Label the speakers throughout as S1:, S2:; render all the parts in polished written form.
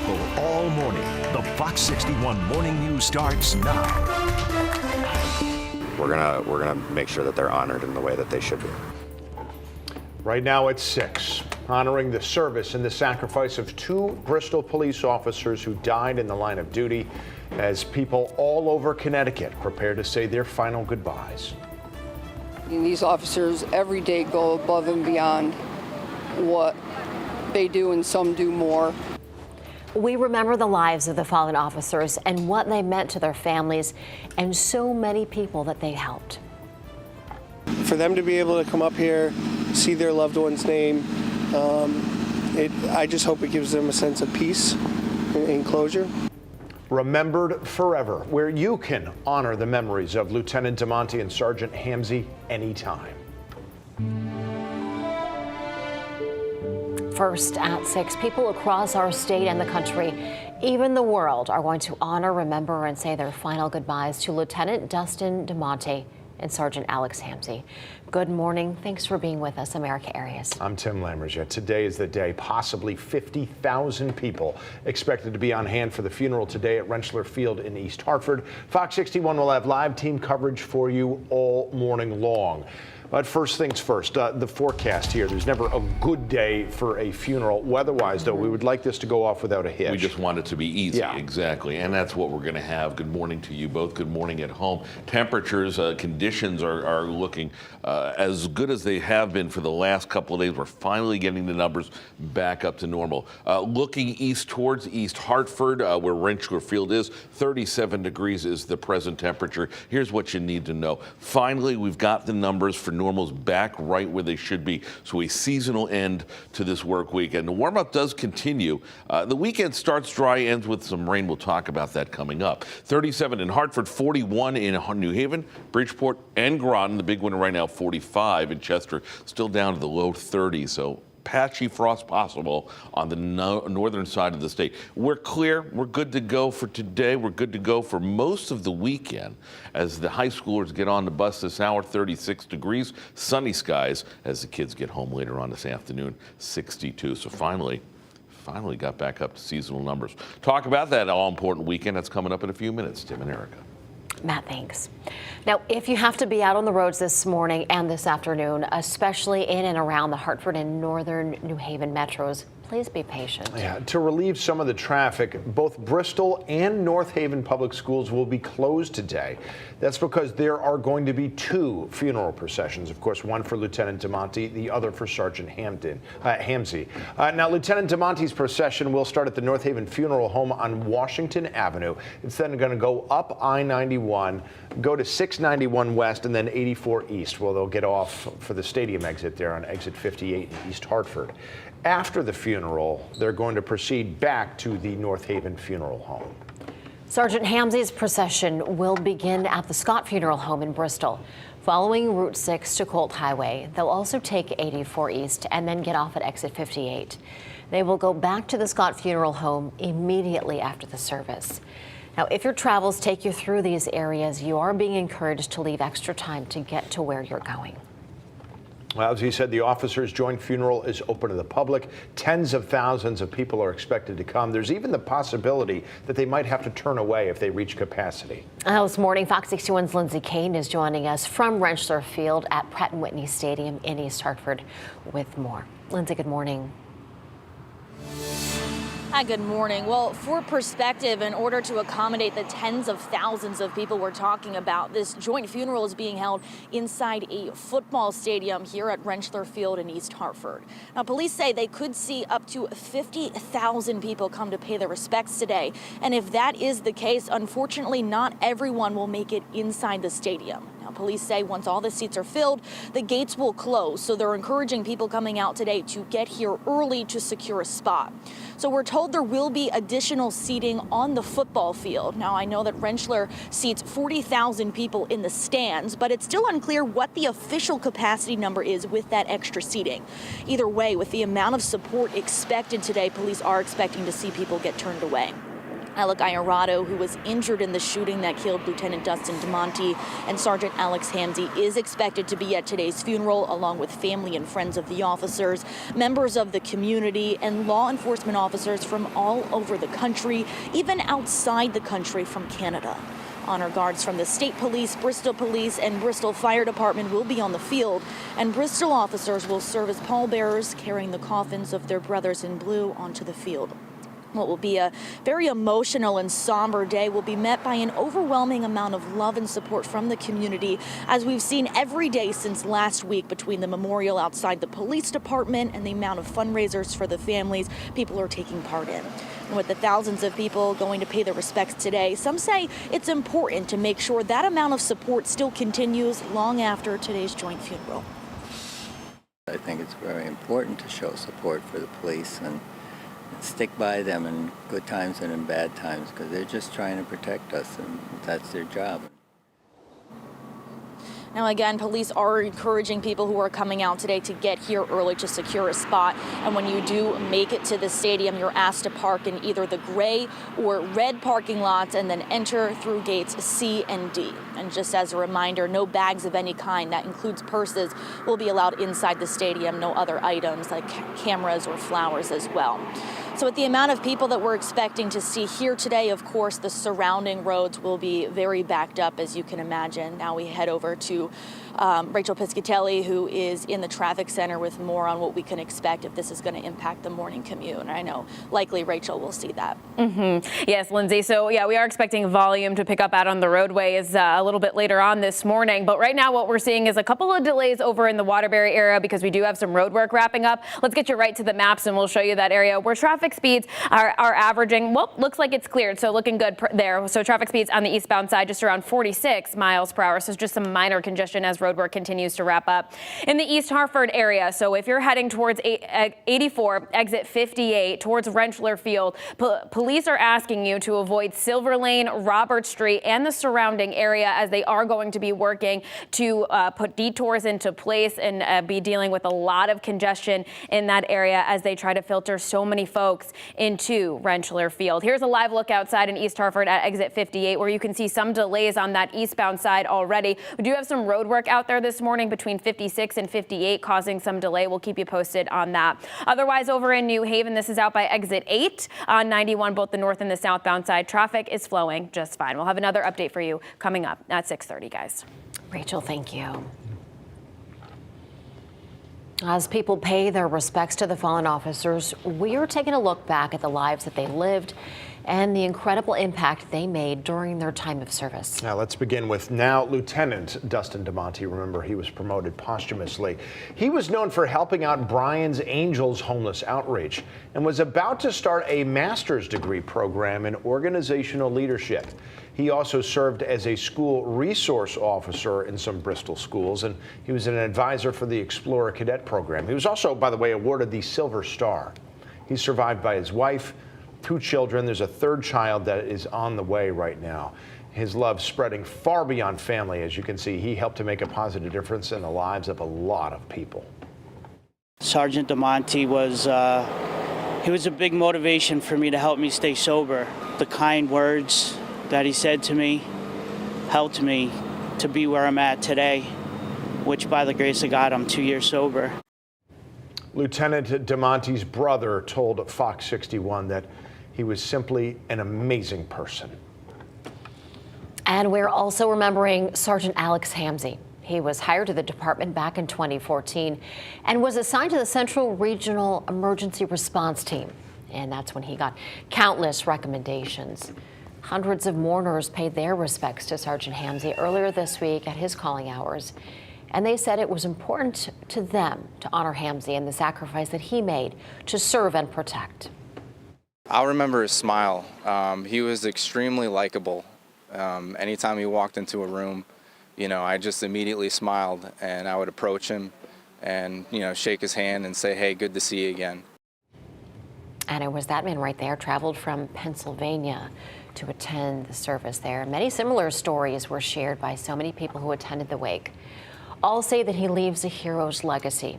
S1: local all morning. The Fox 61 Morning News starts now.
S2: We're gonna make sure that they're honored in the way that they should be.
S3: Right now at 6, honoring the service and the sacrifice of 2 Bristol police officers who died in the line of duty as people all over Connecticut prepare to say their final goodbyes.
S4: These officers every day go above and beyond what they do, and some do more.
S5: We remember the lives of the fallen officers and what they meant to their families and so many people that they helped.
S6: For them to be able to come up here, see their loved one's name, I just hope it gives them a sense of peace and closure.
S3: Remembered Forever, where you can honor the memories of Lieutenant DeMonte and Sergeant Hamzy anytime.
S5: First at 6, people across our state and the country, even the world, are going to honor, remember, and say their final goodbyes to Lieutenant Dustin DeMonte and Sergeant Alex Hamzy. Good morning. Thanks for being with us, America Areas.
S3: I'm Tim Lammerja. Today is the day. Possibly 50,000 people expected to be on hand for the funeral today at Rentschler Field in East Hartford. Fox 61 will have live team coverage for you all morning long. But first things first, the forecast here. There's never a good day for a funeral. Weather-wise, though, we would like this to go off without a hitch.
S7: We just want it to be easy.
S3: Yeah.
S7: Exactly. And that's what we're going to have. Good morning to you both. Good morning at home. Temperatures, conditions are looking as good as they have been for the last couple of days. We're finally getting the numbers back up to normal. Looking east towards East Hartford, where Rentschler Field is, 37 degrees is the present temperature. Here's what you need to know. Finally, we've got the numbers for normals back right where they should be. So a seasonal end to this work week. And the warm-up does continue. The weekend starts dry, ends with some rain. We'll talk about that coming up. 37 in Hartford, 41 in New Haven, Bridgeport, and Groton. The big winner right now, 45 in Chester, still down to the low 30s. So patchy frost possible on the northern side of the state. We're clear. We're good to go for today. We're good to go for most of the weekend as the high schoolers get on the bus this hour. 36 degrees, sunny skies as the kids get home later on this afternoon. 62. So finally got back up to seasonal numbers. Talk about that all-important weekend. That's coming up in a few minutes. Tim and Erica.
S5: Matt, thanks. Now, if you have to be out on the roads this morning and this afternoon, especially in and around the Hartford and northern New Haven metros, please be patient.
S3: Yeah, to relieve some of the traffic, both Bristol and North Haven public schools will be closed today. That's because there are going to be 2 funeral processions. Of course, one for Lieutenant DeMonte, the other for Sergeant Hamzy. Now, Lieutenant DeMonte's procession will start at the North Haven Funeral Home on Washington Avenue. It's then going to go up I-91, go to 691 West, and then 84 East. Well, they'll get off for the stadium exit there on exit 58 in East Hartford. After the funeral, they're going to proceed back to the North Haven Funeral Home.
S5: Sergeant Hamzy's procession will begin at the Scott Funeral Home in Bristol. Following Route 6 to Colt Highway, they'll also take 84 East and then get off at exit 58. They will go back to the Scott Funeral Home immediately after the service. Now, if your travels take you through these areas, you are being encouraged to leave extra time to get to where you're going.
S3: Well, as he said, the officers' joint funeral is open to the public. Tens of thousands of people are expected to come. There's even the possibility that they might have to turn away if they reach capacity.
S5: This morning, Fox 61's Lindsay Kane is joining us from Rentschler Field at Pratt & Whitney Stadium in East Hartford with more. Lindsay, good morning.
S8: Hi, good morning. Well, for perspective, in order to accommodate the tens of thousands of people we're talking about, this joint funeral is being held inside a football stadium here at Rentschler Field in East Hartford. Now, police say they could see up to 50,000 people come to pay their respects today. And if that is the case, unfortunately, not everyone will make it inside the stadium. Now, police say once all the seats are filled, the gates will close. So they're encouraging people coming out today to get here early to secure a spot. So we're told there will be additional seating on the football field. Now, I know that Rentschler seats 40,000 people in the stands, but it's still unclear what the official capacity number is with that extra seating. Either way, with the amount of support expected today, police are expecting to see people get turned away. Alec Iorato, who was injured in the shooting that killed Lieutenant Dustin DeMonte, and Sergeant Alex Hamzy, is expected to be at today's funeral, along with family and friends of the officers, members of the community, and law enforcement officers from all over the country, even outside the country from Canada. Honor guards from the State Police, Bristol Police, and Bristol Fire Department will be on the field, and Bristol officers will serve as pallbearers, carrying the coffins of their brothers in blue onto the field. What will be a very emotional and somber day will be met by an overwhelming amount of love and support from the community, as we've seen every day since last week, between the memorial outside the police department and the amount of fundraisers for the families people are taking part in. And with the thousands of people going to pay their respects today, some say it's important to make sure that amount of support still continues long after today's joint funeral.
S9: I think it's very important to show support for the police and stick by them in good times and in bad times, because they're just trying to protect us, and that's their job.
S8: Now, again, police are encouraging people who are coming out today to get here early to secure a spot. And when you do make it to the stadium, you're asked to park in either the gray or red parking lots and then enter through gates C and D. And just as a reminder, no bags of any kind, that includes purses, will be allowed inside the stadium. No other items like cameras or flowers as well. So with the amount of people that we're expecting to see here today, of course, the surrounding roads will be very backed up, as you can imagine. Now we head over to Rachel Piscatelli, who is in the traffic center, with more on what we can expect if this is going to impact the morning commute. And I know likely Rachel will see that.
S10: Yes, Lindsay. So yeah, we are expecting volume to pick up out on the roadways a little bit later on this morning. But right now what we're seeing is a couple of delays over in the Waterbury area because we do have some road work wrapping up. Let's get you right to the maps and we'll show you that area where traffic speeds are averaging. Well, looks like it's cleared, so looking good there. So traffic speeds on the eastbound side just around 46 miles per hour. So just some minor congestion as road work continues to wrap up. In the East Hartford area, so if you're heading towards 84, exit 58, towards Rentschler Field, police are asking you to avoid Silver Lane, Robert Street, and the surrounding area, as they are going to be working to put detours into place and be dealing with a lot of congestion in that area as they try to filter so many folks into Rentschler Field. Here's a live look outside in East Hartford at exit 58, where you can see some delays on that eastbound side already. We do have some road work out there this morning between 56 and 58, causing some delay. We'll keep you posted on that. Otherwise, over in New Haven, this is out by exit 8 on 91, both the north and the southbound side. Traffic is flowing just fine. We'll have another update for you coming up at 6:30, guys.
S5: Rachel, thank you. As people pay their respects to the fallen officers, we are taking a look back at the lives that they lived and the incredible impact they made during their time of service.
S3: Now let's begin with now Lieutenant Dustin DeMonte. Remember, he was promoted posthumously. He was known for helping out Brian's Angels homeless outreach and was about to start a master's degree program in organizational leadership. He also served as a school resource officer in some Bristol schools, and he was an advisor for the Explorer Cadet program. He was also, by the way, awarded the Silver Star. He's survived by his wife, 2 children. There's a 3rd child that is on the way right now. His love spreading far beyond family. As you can see, he helped to make a positive difference in the lives of a lot of people.
S11: Sergeant DeMonte was he was a big motivation for me to help me stay sober. The kind words that he said to me helped me to be where I'm at today, which by the grace of God, I'm 2 years sober.
S3: Lieutenant DeMonte's brother told Fox 61 that he was simply an amazing person.
S5: And we're also remembering Sergeant Alex Hamzy. He was hired to the department back in 2014 and was assigned to the Central Regional Emergency Response Team. And that's when he got countless recommendations. Hundreds of mourners paid their respects to Sergeant Hamzy earlier this week at his calling hours. And they said it was important to them to honor Hamzy and the sacrifice that he made to serve and protect.
S12: I'll remember his smile. He was extremely likable. Anytime he walked into a room, I just immediately smiled, and I would approach him and, shake his hand and say, hey, good to see you again.
S5: And it was that man right there, traveled from Pennsylvania to attend the service there. Many similar stories were shared by so many people who attended the wake. All say that he leaves a hero's legacy.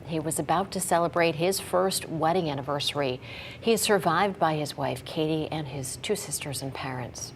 S5: He was about to celebrate his first wedding anniversary. He is survived by his wife, Katie, and his 2 sisters and parents.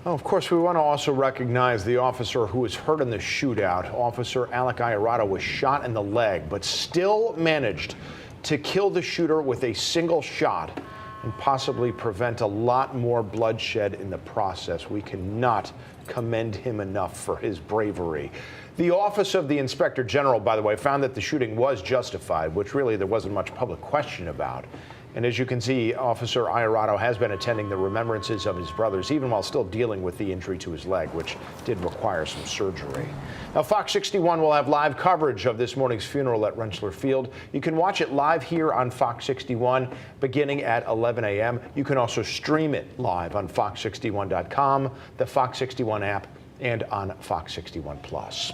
S3: Well, of course, we want to also recognize the officer who was hurt in the shootout. Officer Alec Iorato was shot in the leg, but still managed to kill the shooter with a single shot and possibly prevent a lot more bloodshed in the process. We cannot commend him enough for his bravery. The Office of the Inspector General, by the way, found that the shooting was justified, which really there wasn't much public question about. And as you can see, Officer Iorato has been attending the remembrances of his brothers, even while still dealing with the injury to his leg, which did require some surgery. Now, Fox 61 will have live coverage of this morning's funeral at Rentschler Field. You can watch it live here on Fox 61 beginning at 11 a.m. You can also stream it live on fox61.com, the Fox 61 app, and on Fox 61 Plus.